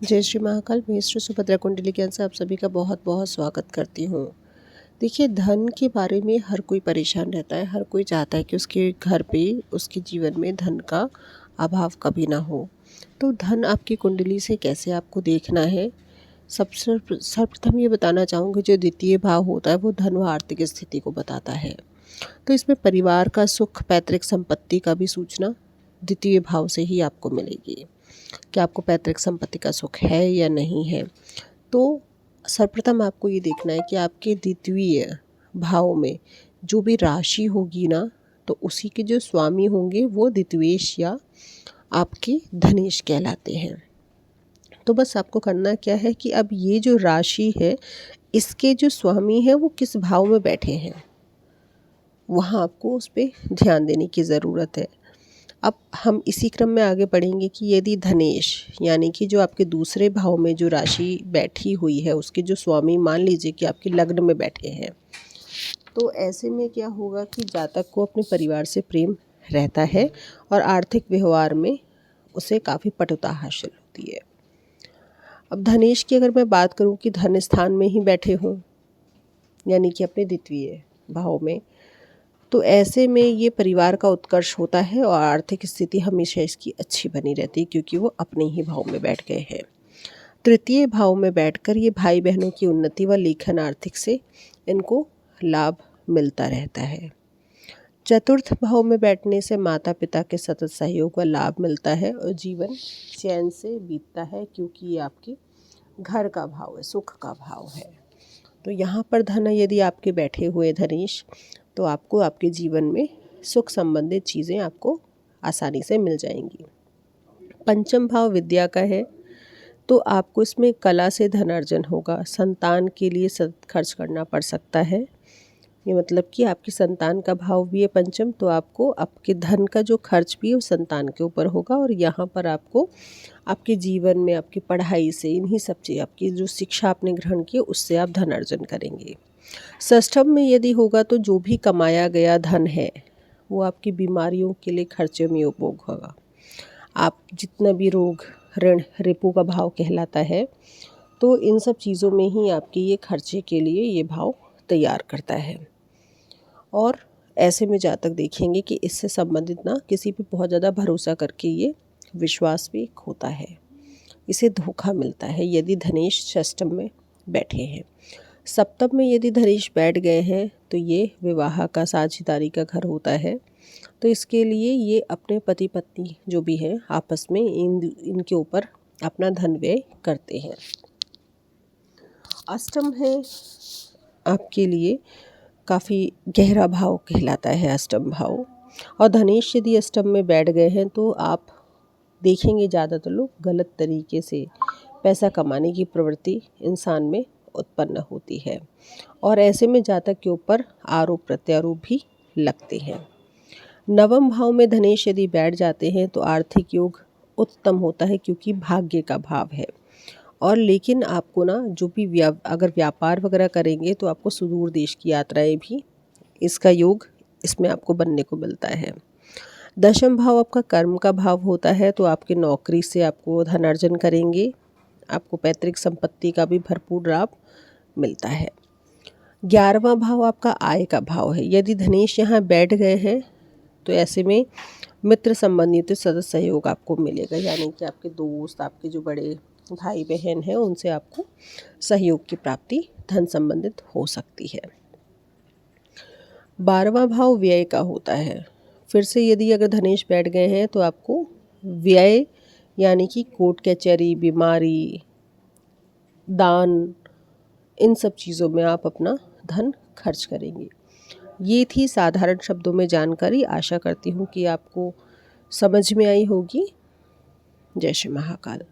जय श्री महाकाल। मैं श्री सुभद्रा कुंडली ज्ञान से आप सभी का बहुत बहुत स्वागत करती हूँ। देखिए, धन के बारे में हर कोई परेशान रहता है। हर कोई चाहता है कि उसके घर पे, उसके जीवन में धन का अभाव कभी ना हो। तो धन आपकी कुंडली से कैसे आपको देखना है, सबसे सर्वप्रथम ये बताना चाहूँगी। जो द्वितीय भाव होता है वो धन व आर्थिक स्थिति को बताता है। तो इसमें परिवार का सुख, पैतृक संपत्ति का भी सूचना द्वितीय भाव से ही आपको मिलेगी कि आपको पैतृक संपत्ति का सुख है या नहीं है। तो सर्वप्रथम आपको ये देखना है कि आपके द्वितीय भाव में जो भी राशि होगी ना, तो उसी के जो स्वामी होंगे वो द्वितीयेश या आपके धनेश कहलाते हैं। तो बस आपको करना क्या है कि अब ये जो राशि है, इसके जो स्वामी हैं वो किस भाव में बैठे हैं, वहाँ आपको उस पर ध्यान देने की ज़रूरत है। अब हम इसी क्रम में आगे बढ़ेंगे कि यदि धनेश यानी कि जो आपके दूसरे भाव में जो राशि बैठी हुई है, उसके जो स्वामी मान लीजिए कि आपके लग्न में बैठे हैं, तो ऐसे में क्या होगा कि जातक को अपने परिवार से प्रेम रहता है और आर्थिक व्यवहार में उसे काफ़ी पटुता हासिल होती है। अब धनेश की अगर मैं बात करूं कि धन स्थान में ही बैठे हों, यानी कि अपने द्वितीय भाव में, तो ऐसे में ये परिवार का उत्कर्ष होता है और आर्थिक स्थिति हमेशा इसकी अच्छी बनी रहती है, क्योंकि वो अपने ही भाव में बैठ गए हैं। तृतीय भाव में बैठकर ये भाई बहनों की उन्नति व लेखन आर्थिक से इनको लाभ मिलता रहता है। चतुर्थ भाव में बैठने से माता पिता के सतत सहयोग व लाभ मिलता है और जीवन चैन से बीतता है, क्योंकि ये आपके घर का भाव है, सुख का भाव है। तो यहाँ पर धन यदि आपके बैठे हुए धनेश, तो आपको आपके जीवन में सुख संबंधित चीज़ें आपको आसानी से मिल जाएंगी। पंचम भाव विद्या का है, तो आपको इसमें कला से धनार्जन होगा। संतान के लिए सतत खर्च करना पड़ सकता है। ये मतलब कि आपकी संतान का भाव भी है पंचम, तो आपको आपके धन का जो खर्च भी है वो संतान के ऊपर होगा। और यहाँ पर आपको आपके जीवन में आपकी पढ़ाई से, इन्हीं सब चीज़, आपकी जो शिक्षा आपने ग्रहण की उससे आप धन अर्जन करेंगे। षष्ठम में यदि होगा तो जो भी कमाया गया धन है वो आपकी बीमारियों के लिए खर्चे में उपयोग होगा। आप जितना भी रोग, ऋण, रिपू का भाव कहलाता है, तो इन सब चीज़ों में ही आपके ये खर्चे के लिए ये भाव तैयार करता है। और ऐसे में जातक देखेंगे कि इससे संबंधित ना किसी पे बहुत ज़्यादा भरोसा करके ये विश्वास भी खोता है, इसे धोखा मिलता है यदि धनेश षष्टम में बैठे हैं। सप्तम में यदि धनेश बैठ गए हैं तो ये विवाह का, साझेदारी का घर होता है। तो इसके लिए ये अपने पति पत्नी जो भी हैं आपस में इनके ऊपर अपना धन व्यय करते हैं। अष्टम है आपके लिए काफ़ी गहरा भाव कहलाता है अष्टम भाव, और धनेश यदि अष्टम में बैठ गए हैं तो आप देखेंगे ज़्यादातर लोग गलत तरीके से पैसा कमाने की प्रवृत्ति इंसान में उत्पन्न होती है, और ऐसे में जातक के ऊपर आरोप प्रत्यारोप भी लगते हैं। नवम भाव में धनेश यदि बैठ जाते हैं तो आर्थिक योग उत्तम होता है, क्योंकि भाग्य का भाव है। और लेकिन आपको ना जो भी अगर व्यापार वगैरह करेंगे तो आपको सुदूर देश की यात्राएं भी, इसका योग इसमें आपको बनने को मिलता है। दशम भाव आपका कर्म का भाव होता है, तो आपके नौकरी से आपको धन अर्जन करेंगे, आपको पैतृक संपत्ति का भी भरपूर लाभ मिलता है। 11वां भाव आपका आय का भाव है। यदि धनेश यहाँ बैठ गए हैं तो ऐसे में मित्र संबंधित सतत सहयोग आपको मिलेगा, यानी कि आपके दोस्त, आपके जो बड़े भाई बहन हैं उनसे आपको सहयोग की प्राप्ति धन संबंधित हो सकती है। 12वां भाव व्यय का होता है। फिर से यदि अगर धनेश बैठ गए हैं तो आपको व्यय, यानी कि कोर्ट कचहरी, बीमारी, दान, इन सब चीज़ों में आप अपना धन खर्च करेंगे। ये थी साधारण शब्दों में जानकारी। आशा करती हूँ कि आपको समझ में आई होगी। जय श्री महाकाल।